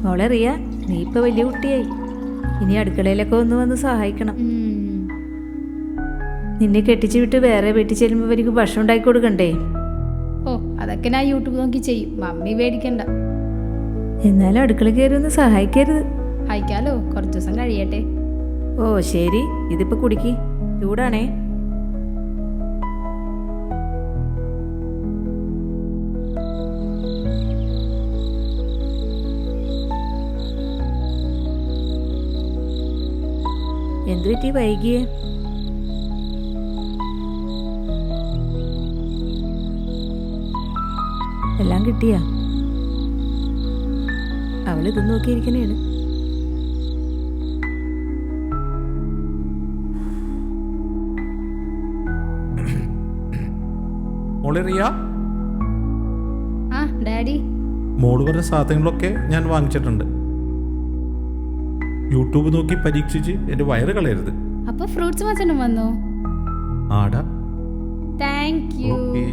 മോളെ റിയ, നീ ഇപ്പൊ വലിയ കുട്ടിയായി. ഇനി അടുക്കളയിലൊക്കെ ഒന്ന് വന്ന് സഹായിക്കണം. നിന്നെ കെട്ടിച്ചു വിട്ട് വേറെ വീട്ടിൽ ചെല്ലുമ്പോ എനിക്ക് ഭക്ഷണം ഉണ്ടാക്കി കൊടുക്കണ്ടേ? ഓ, അതൊക്കെ ഞാൻ യൂട്യൂബ് നോക്കി ചെയ്യും, മമ്മി പേടിക്കണ്ട. എന്നാലും അടുക്കള കയറി ഒന്ന് സഹായിക്കരുത്. അയക്കാലോ, കുറച്ച് ദിവസം കഴിയട്ടെ. ഓ ശരി, ഇതിപ്പോ കുടിക്ക്, ചൂടാണേ. എന്തു പറ്റി വൈകിയേ? എല്ലാം കിട്ടിയാ? അവളിത് നോക്കിയിരിക്കണേണ്. ആ ഡാഡി, മോള് പറഞ്ഞ സാധനങ്ങളൊക്കെ ഞാൻ വാങ്ങിച്ചിട്ടുണ്ട്. യൂട്യൂബ് നോക്കി പരീക്ഷിച്ച് എന്റെ വയറ് കളയരുത്. അപ്പൊ ഫ്രൂട്ട്സ് മച്ചനും വന്നോ? ആടാ. Thank you. ഓക്കേ.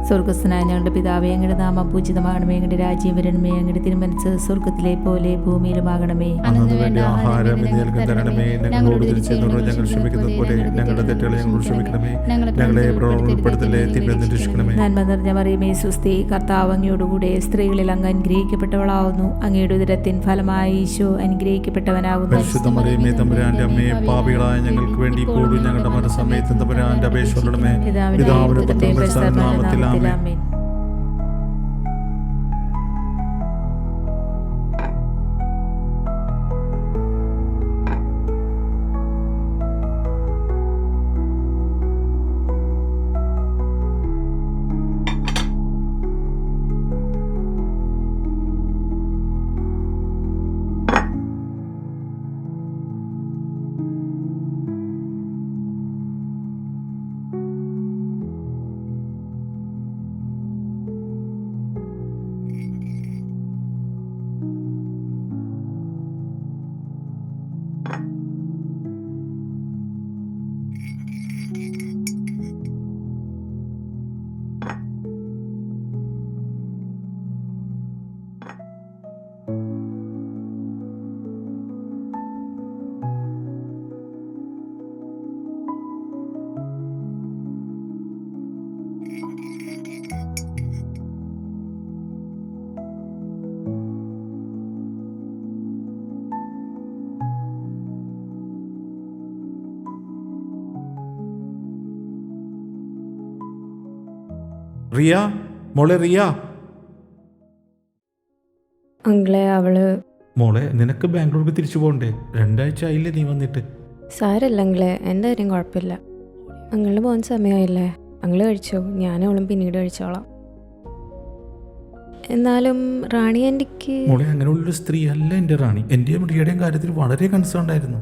സ്വർഗസ്ഥനായ ഞങ്ങളുടെ പിതാവേ, അങ്ങയുടെ നാമം പൂജിതമാകണമേ, അങ്ങയുടെ രാജ്യം വരണമേ, അങ്ങയുടെ തിരുമനസ്സ് സ്വർഗത്തിലെ പോലെ ഭൂമിയിലുമാകണമേ. അന്നു വേണ്ട ആഹാരം ഇന്ന് ഞങ്ങൾക്ക് തരണമേ. ഞങ്ങളോട് തിരിച്ചെന്നോട് ഞങ്ങൾ ക്ഷമിക്കുന്നത് പോലെ ഞങ്ങളുടെ തെറ്റുകളെ ഞങ്ങളോട് ക്ഷമിക്കണമേ. ഞങ്ങളെ ഉൾപ്പെടുത്തലേ, തിന്മയിൽ രക്ഷിക്കണമേ. നന്മ നിറഞ്ഞ മറിയമേ സ്വസ്തി, കർത്താവ് അങ്ങയോടുകൂടെ സ്ത്രീകളിൽ അങ്ങ് അനുഗ്രഹിക്കപ്പെട്ടവളാവുന്നു. അങ്ങയുടെ ഉദരത്തിൻ ഫലമായി ഈശോ അനുഗ്രഹിക്കപ്പെട്ടവനാകുന്നു. പരിശുദ്ധ മറിയമേ തമ്പുരാന്റെ അമ്മേ, പാപികളായ ഞങ്ങൾക്ക് വേണ്ടി ഇപ്പോഴും ഞങ്ങളുടെ മരണസമയത്തും തമ്പുരാന്റെ അപേക്ഷകളുടെ പിതാവിന്റെ പുത്രന്റെ നാമത്തിൽ ആമേൻ. റിയ, മോളെ റിയ. അങ്കിളെ, അവള് മോളെ, നിനക്ക് ബാംഗ്ലൂർക്ക് തിരിച്ചു പോകണ്ടേ? 2 ആഴ്ച ആയില്ലേ നീ വന്നിട്ട്? സാരല്ല അങ്കിളെ, എൻ്റെ കാര്യം കുഴപ്പമില്ല. അങ്കിളിന് പോകാൻ സമയമായില്ലേ? അങ്കിള് കഴിച്ചോ? ഞാനവളും പിന്നീട് കഴിച്ചോളാം. എന്നാലും റാണി ആൻറ്റിക്ക്... മോളെ, അങ്ങനെയുള്ളൊരു സ്ത്രീ അല്ല എൻ്റെ റാണി. എൻ്റെയും റിയയുടെയും കാര്യത്തിൽ വളരെ കൺസേൺ ഉണ്ടായിരുന്നു.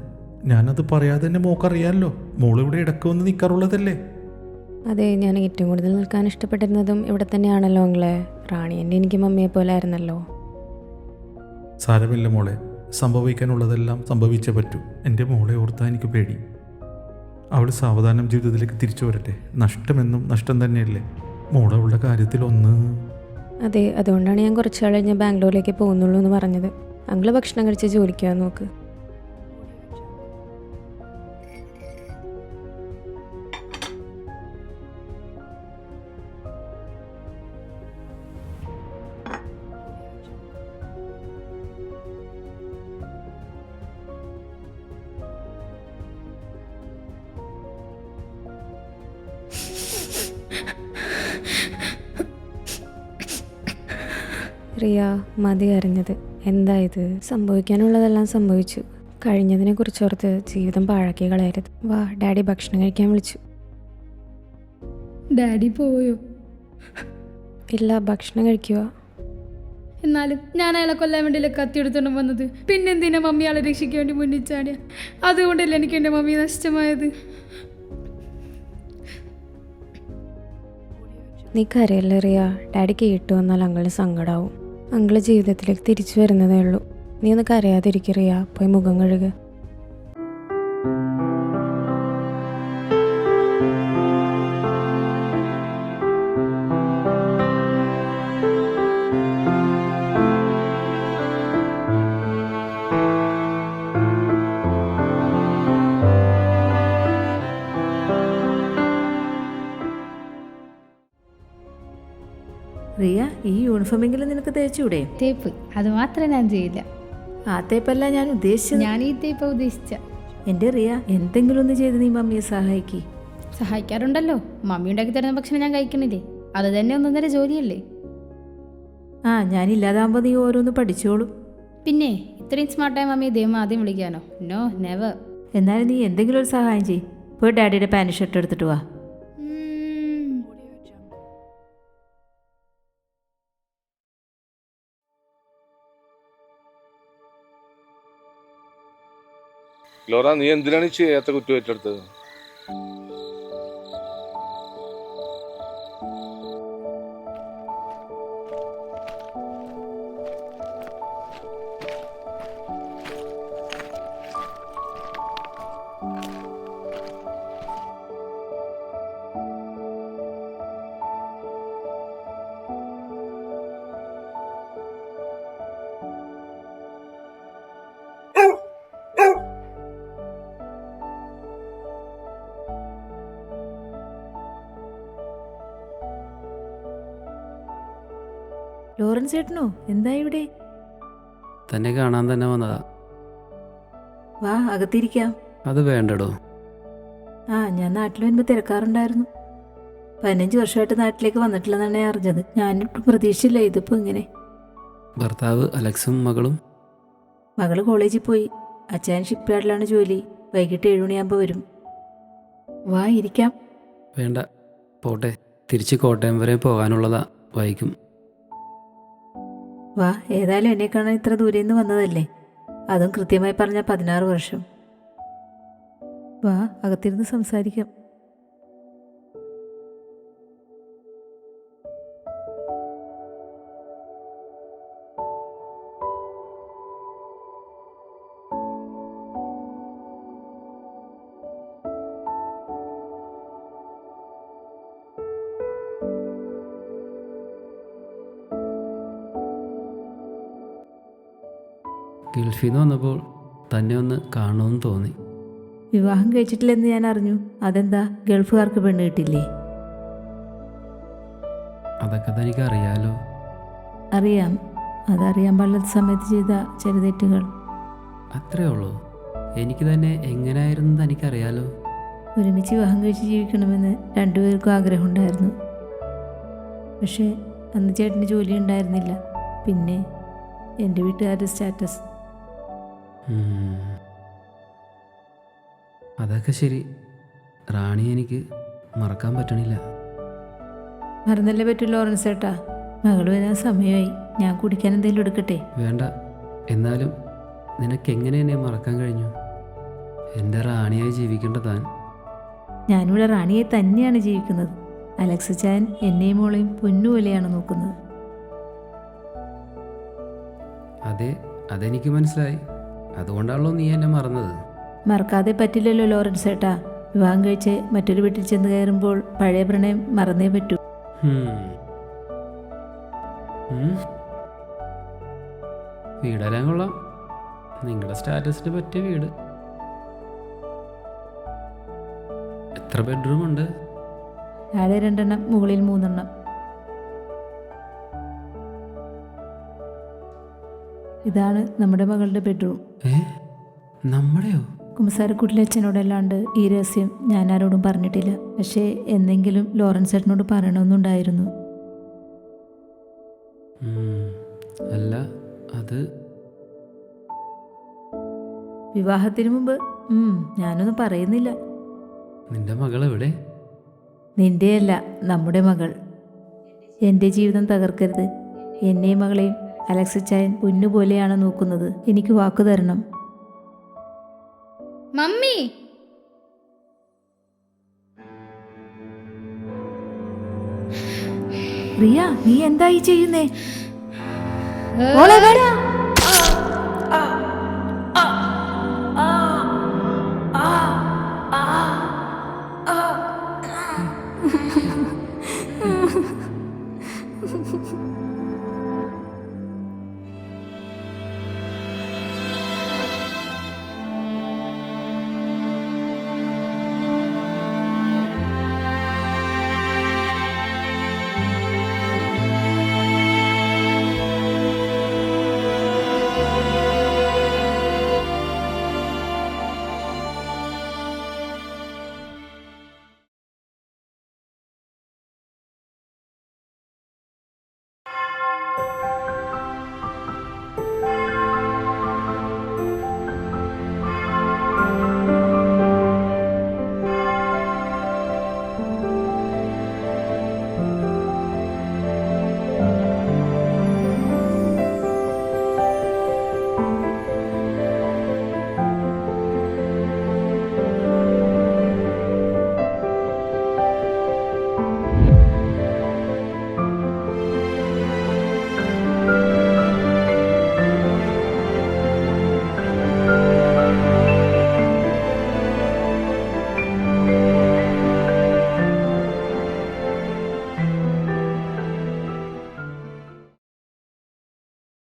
ഞാനത് പറയാതെ തന്നെ മോക്കറിയാമല്ലോ. മോളിവിടെ ഇടയ്ക്ക് വന്ന് നിൽക്കാറുള്ളതല്ലേ? അതെ, ഞാൻ ഏറ്റവും കൂടുതൽ നിൽക്കാൻ ഇഷ്ടപ്പെട്ടിരുന്നതും ഇവിടെ തന്നെയാണല്ലോ അങ്കിളെ. റാണി എൻ്റെ എനിക്ക് മമ്മിയെ പോലെ ആയിരുന്നല്ലോ. സാരമില്ല മോളെ, സംഭവിക്കാനുള്ളതെല്ലാം സംഭവിച്ചേ പറ്റൂ. എൻ്റെ മോളെ ഓർത്താൻ എനിക്ക് പേടി. അവൾ സാവധാനം ജീവിതത്തിലേക്ക് തിരിച്ചു വരട്ടെ. നഷ്ടമെന്നും നഷ്ടം തന്നെയല്ലേ മോളെ. അവളുടെ കാര്യത്തിൽ ഒന്ന്... അതെ, അതുകൊണ്ടാണ് ഞാൻ കുറച്ച് നാൾ കഴിഞ്ഞ് ബാംഗ്ലൂരിലേക്ക് പോകുന്നുള്ളൂ എന്ന് പറഞ്ഞത്. അങ്കിള് ഭക്ഷണം കഴിച്ച് ജോലിക്ക് പോകാൻ നോക്ക്. റിയ, മതി അറിഞ്ഞത്. എന്തായത്? സംഭവിക്കാനുള്ളതെല്ലാം സംഭവിച്ചു. കഴിഞ്ഞതിനെ കുറിച്ചോർത്ത് ജീവിതം പാഴാക്കി കളയരുത്. വാ, ഡാഡി ഭക്ഷണം കഴിക്കാൻ വിളിച്ചു. ഡാഡി പോയോ? ഇല്ല, ഭക്ഷണം കഴിക്കുക. എന്നാലും ഞാൻ അയാളെ കൊല്ലാൻ വേണ്ടിയില്ല കത്തിയെടുത്തോണ്ട് വന്നത്. പിന്നെന്തിനാ മമ്മി ആളെ രക്ഷിക്കാൻ വേണ്ടി മുന്നിൽ ചാടിയ? അതുകൊണ്ടല്ലേ എനിക്ക് എൻ്റെ മമ്മി നഷ്ടമായത്. നീ കരയല്ലേ റിയ. ഡാഡി കേട്ടു വന്നാൽ അങ്കിളിന് സങ്കടാവും. അങ്കിള് ജീവിതത്തിലേക്ക് തിരിച്ചു വരുന്നതേ ഉള്ളൂ. നീ ഒന്ന് കരയാതിരിക്കുക റിയ. പോയി മുഖം കഴുകുക. റിയ, ഈ യൂണിഫോമെങ്കിലും നിനക്ക് തേച്ചൂടെ? തേപ്പ് അത് മാത്രമേ ഞാൻ ചെയ്യില്ല. ആ തേപ്പല്ല ഞാൻ ഉദ്ദേശിച്ചത്. ഞാൻ ഈ തേപ്പ് ഉദ്ദേശിച്ച. എൻ്റെ റിയ, എന്തെങ്കിലും ഒന്ന് ചെയ്ത് നീ മമ്മിയെ സഹായിക്ക്. സഹായിക്കാറുണ്ടല്ലോ. മമ്മി ഉണ്ടാക്കി തരുന്ന ഭക്ഷണം ഞാൻ കഴിക്കണില്ലേ? അത് തന്നെ ഒന്നൊന്നര ജോലിയല്ലേ? ആ, ഞാനില്ലാതാകുമ്പോൾ നീ ഓരോന്ന് പഠിച്ചോളും. പിന്നെ ഇത്രയും സ്മാർട്ടായ മമ്മി ദൈവം ആദ്യം വിളിക്കാനോ? No, never. എന്നാലും നീ എന്തെങ്കിലും ഒരു സഹായം ചെയ്യ്. പോയി ഡാഡിയുടെ പാൻറ് ഷർട്ട് എടുത്തിട്ട് വാ. ലോറ, നീ എന്തിനാണ് ചെയ്യാത്ത കുറ്റം ഏറ്റെടുത്തത്? ലോറൻസ് ചേട്ടനോ? എന്താ ഇവിടെ? തന്നെ കാണാൻ തന്നെ വന്നതാ. വാ, അകത്തിരിക്കാം. അത് വേണ്ടടോ. ആ, ഞാൻ നാട്ടിൽ വരുമ്പോൾ തിരക്കാറുണ്ടായിരുന്നു. 15 വർഷമായിട്ട് നാട്ടിലേക്ക് വന്നിട്ടില്ലെന്നാണ് ഞാൻ അറിഞ്ഞത്. ഞാനിട്ട് പ്രതീക്ഷയില്ല ഇതിപ്പോൾ ഇങ്ങനെ. ഭർത്താവ് അലക്സും മകളും? മകള് കോളേജിൽ പോയി. അച്ഛൻ ഷിപ്പ്യാർഡിലാണ് ജോലി. വൈകിട്ട് 7 മണിയാകുമ്പോൾ വരും. വാ, ഇരിക്കാം. വേണ്ട, പോട്ടെ. തിരിച്ച് കോട്ടയം വരെ പോകാനുള്ളതാ. വൈകും. വാ, ഏതായാലും എന്നെ കാണാൻ ഇത്ര ദൂരെ നിന്ന് വന്നതല്ലേ. അതും കൃത്യമായി പറഞ്ഞാൽ 16 വർഷം. വാ, അകത്തിരുന്ന് സംസാരിക്കാം. ഗൾഫിൽ നിന്ന് വന്നപ്പോൾ തന്നെ ഒന്ന് കാണുമെന്ന് തോന്നി. വിവാഹം കഴിച്ചിട്ടില്ലെന്ന് ഞാൻ അറിഞ്ഞു. അതെന്താ, ഗൾഫുകാർക്ക് പെണ്ണ് കിട്ടില്ലേ? അതൊക്കെ തനിക്ക് അറിയാലോ. അറിയാം. അതറിയാൻ പാടില്ലാത്ത സമയത്ത് ചെയ്ത ചില തെറ്റുകൾ. അത്രേ ഉള്ളൂ. എനിക്ക് തന്നെ എങ്ങനെയായിരുന്നു തനിക്കറിയാലോ. ഒരുമിച്ച് വിവാഹം കഴിച്ച് ജീവിക്കണമെന്ന് രണ്ടുപേർക്കും ആഗ്രഹമുണ്ടായിരുന്നു. പക്ഷേ അന്ന് ചേട്ടന് ജോലി ഉണ്ടായിരുന്നില്ല. പിന്നെ എൻ്റെ വീട്ടുകാരുടെ സ്റ്റാറ്റസ്. അതൊക്കെ ശരി. റാണി എനിക്ക് മറക്കാൻ പറ്റണില്ല. മറന്നല്ലേ പറ്റൂ ലോറൻസ് ചേട്ടാ. മകൾ വരാൻ സമയമായി. ഞാൻ കുടിക്കാൻ എന്തെങ്കിലും എടുക്കട്ടെ? വേണ്ട. എന്നാലും നിനക്കെങ്ങനെ എന്നെ മറക്കാൻ കഴിഞ്ഞു? എൻ്റെ റാണിയായി ജീവിക്കേണ്ട താൻ. ഞാനിവിടെ റാണിയെ തന്നെയാണ് ജീവിക്കുന്നത്. അലക്സ് ചാൻ എന്നെയും മോളെയും പൊന്നുപോലെയാണ് നോക്കുന്നത്. അതെ, അതെനിക്ക് മനസ്സിലായി. അതുകൊണ്ടാണല്ലോ നീ എന്നെ മറന്നത്. മറക്കാതെ പറ്റില്ലല്ലോ ലോറൻസ് ചേട്ടാ. വിവാഹം കഴിച്ച് മറ്റൊരു വീട്ടിൽ ചെന്ന് കയറുമ്പോൾ പഴയ പ്രണയം മറന്നേ പറ്റൂ. വീടെല്ലാം കൊള്ളാം. നിങ്ങളുടെ സ്റ്റാറ്റസിന് പറ്റിയ വീട്. എത്ര ബെഡ്റൂം ഉണ്ട്? താഴെ 2 മുകളിൽ 3. ഇതാണ് നമ്മുടെ മകളുടെ ബെഡ്റൂം. നമ്മുടെയോ? കുമ്പസാരക്കൂട്ടിലെ അച്ഛനോടല്ലാണ്ട് ഈ രഹസ്യം ഞാൻ ആരോടും പറഞ്ഞിട്ടില്ല. പക്ഷേ എന്തെങ്കിലും ലോറൻസ് ചേട്ടനോട് പറയണമെന്നുണ്ടായിരുന്നു. അല്ല, അത് വിവാഹത്തിന് മുമ്പ് ഞാനൊന്നും പറയുന്നില്ല. നിന്റെ മകൾ എവിടെ? നിന്റെയല്ല, നമ്മുടെ മകൾ. എൻ്റെ ജീവിതം തകർക്കരുത്. എന്നെയും മകളെയും അലക്സ് ചായൻ പൊന്നുപോലെയാണ് നോക്കുന്നത്. എനിക്ക് വാക്കു തരണം. മമ്മി, റിയ, നീ എന്തായി ചെയ്യുന്നേ?